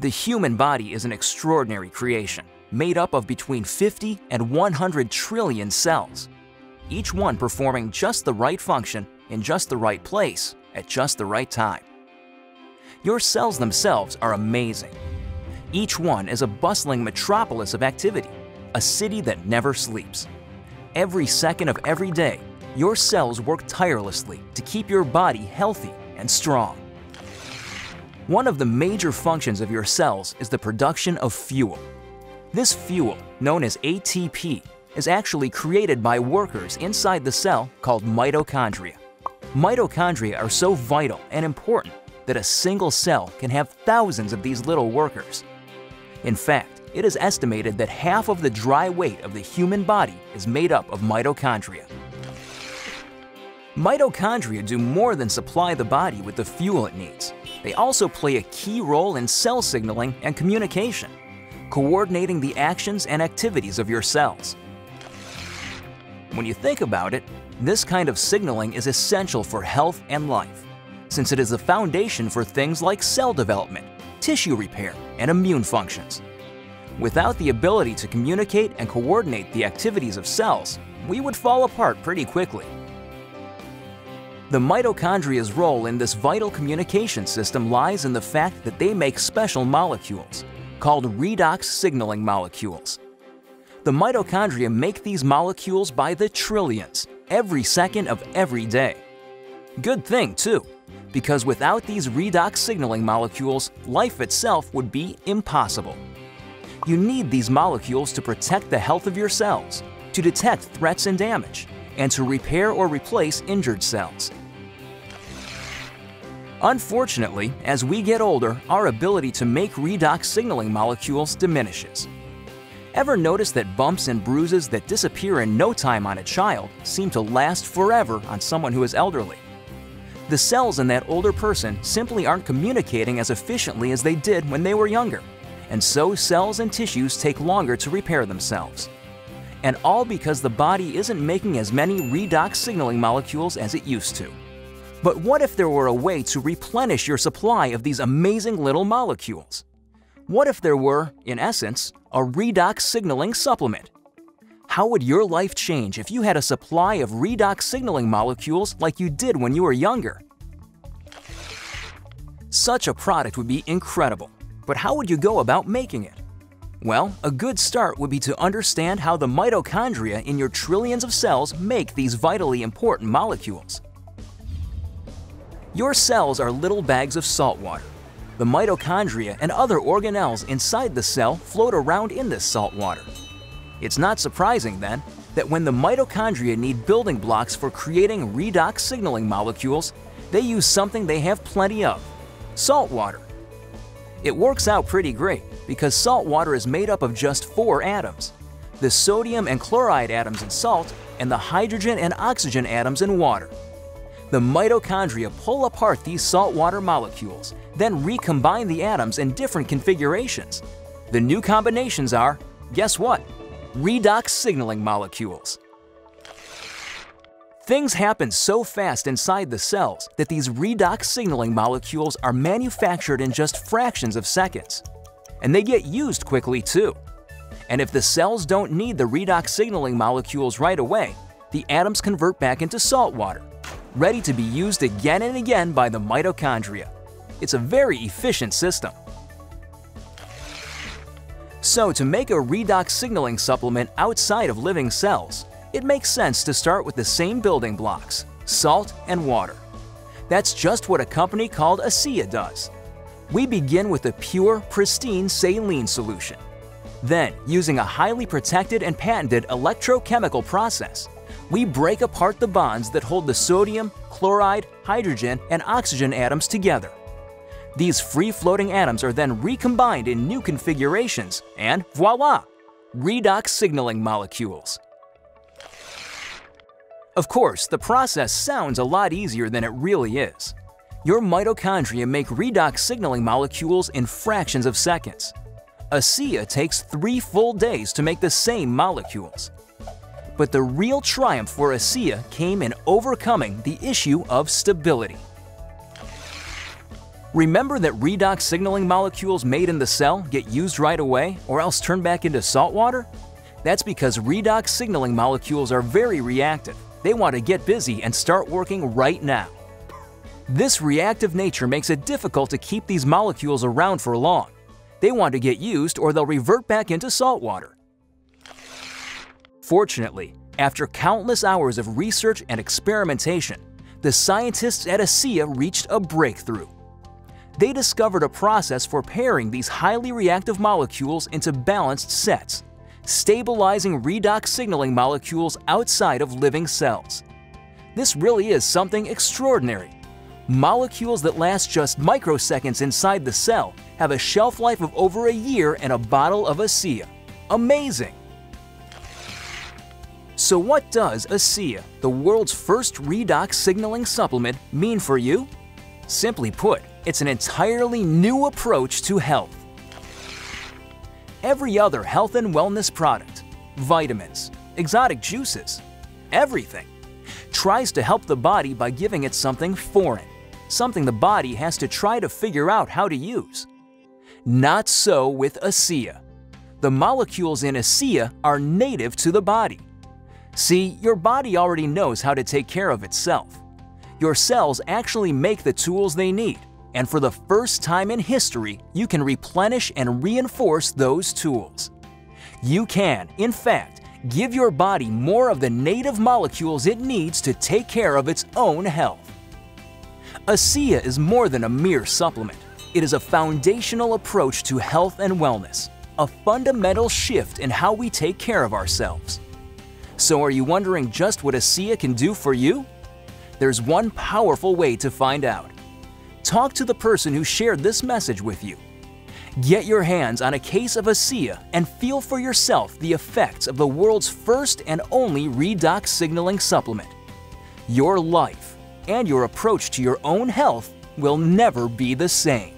The human body is an extraordinary creation, made up of between 50 and 100 trillion cells, each one performing just the right function in just the right place at just the right time. Your cells themselves are amazing. Each one is a bustling metropolis of activity, a city that never sleeps. Every second of every day, your cells work tirelessly to keep your body healthy and strong. One of the major functions of your cells is the production of fuel. This fuel, known as ATP, is actually created by workers inside the cell called mitochondria. Mitochondria are so vital and important that a single cell can have thousands of these little workers. In fact, it is estimated that half of the dry weight of the human body is made up of mitochondria. Mitochondria do more than supply the body with the fuel it needs. They also play a key role in cell signaling and communication, coordinating the actions and activities of your cells. When you think about it, this kind of signaling is essential for health and life, since it is the foundation for things like cell development, tissue repair, and immune functions. Without the ability to communicate and coordinate the activities of cells, we would fall apart pretty quickly. The mitochondria's role in this vital communication system lies in the fact that they make special molecules, called redox signaling molecules. The mitochondria make these molecules by the trillions, every second of every day. Good thing, too, because without these redox signaling molecules, life itself would be impossible. You need these molecules to protect the health of your cells, to detect threats and damage, and to repair or replace injured cells. Unfortunately, as we get older, our ability to make redox signaling molecules diminishes. Ever notice that bumps and bruises that disappear in no time on a child seem to last forever on someone who is elderly? The cells in that older person simply aren't communicating as efficiently as they did when they were younger, and so cells and tissues take longer to repair themselves. And all because the body isn't making as many redox signaling molecules as it used to. But what if there were a way to replenish your supply of these amazing little molecules? What if there were, in essence, a redox signaling supplement? How would your life change if you had a supply of redox signaling molecules like you did when you were younger? Such a product would be incredible, but how would you go about making it? Well, a good start would be to understand how the mitochondria in your trillions of cells make these vitally important molecules. Your cells are little bags of salt water. The mitochondria and other organelles inside the cell float around in this salt water. It's not surprising, then, that when the mitochondria need building blocks for creating redox signaling molecules, they use something they have plenty of: salt water. It works out pretty great because salt water is made up of just 4 atoms: the sodium and chloride atoms in salt and the hydrogen and oxygen atoms in water. The mitochondria pull apart these saltwater molecules, then recombine the atoms in different configurations. The new combinations are, guess what? Redox signaling molecules. Things happen so fast inside the cells that these redox signaling molecules are manufactured in just fractions of seconds. And they get used quickly too. And if the cells don't need the redox signaling molecules right away, the atoms convert back into salt water, ready to be used again and again by the mitochondria. It's a very efficient system. So to make a redox signaling supplement outside of living cells, it makes sense to start with the same building blocks: salt and water. That's just what a company called ASEA does. We begin with a pure, pristine saline solution. Then, using a highly protected and patented electrochemical process, we break apart the bonds that hold the sodium, chloride, hydrogen, and oxygen atoms together. These free-floating atoms are then recombined in new configurations, and voila! Redox signaling molecules. Of course, the process sounds a lot easier than it really is. Your mitochondria make redox signaling molecules in fractions of seconds. ASEA takes 3 full days to make the same molecules. But the real triumph for ASEA came in overcoming the issue of stability. Remember that redox signaling molecules made in the cell get used right away or else turn back into salt water? That's because redox signaling molecules are very reactive. They want to get busy and start working right now. This reactive nature makes it difficult to keep these molecules around for long. They want to get used or they'll revert back into salt water. Fortunately, after countless hours of research and experimentation, the scientists at ASEA reached a breakthrough. They discovered a process for pairing these highly reactive molecules into balanced sets, stabilizing redox signaling molecules outside of living cells. This really is something extraordinary. Molecules that last just microseconds inside the cell have a shelf life of over a year in a bottle of ASEA. Amazing! So what does ASEA, the world's first redox signaling supplement, mean for you? Simply put, it's an entirely new approach to health. Every other health and wellness product, vitamins, exotic juices, everything, tries to help the body by giving it something foreign, something the body has to try to figure out how to use. Not so with ASEA. The molecules in ASEA are native to the body. See, your body already knows how to take care of itself. Your cells actually make the tools they need, and for the first time in history, you can replenish and reinforce those tools. You can, in fact, give your body more of the native molecules it needs to take care of its own health. ASEA is more than a mere supplement. It is a foundational approach to health and wellness, a fundamental shift in how we take care of ourselves. So are you wondering just what ASEA can do for you? There's one powerful way to find out. Talk to the person who shared this message with you. Get your hands on a case of ASEA and feel for yourself the effects of the world's first and only redox signaling supplement. Your life and your approach to your own health will never be the same.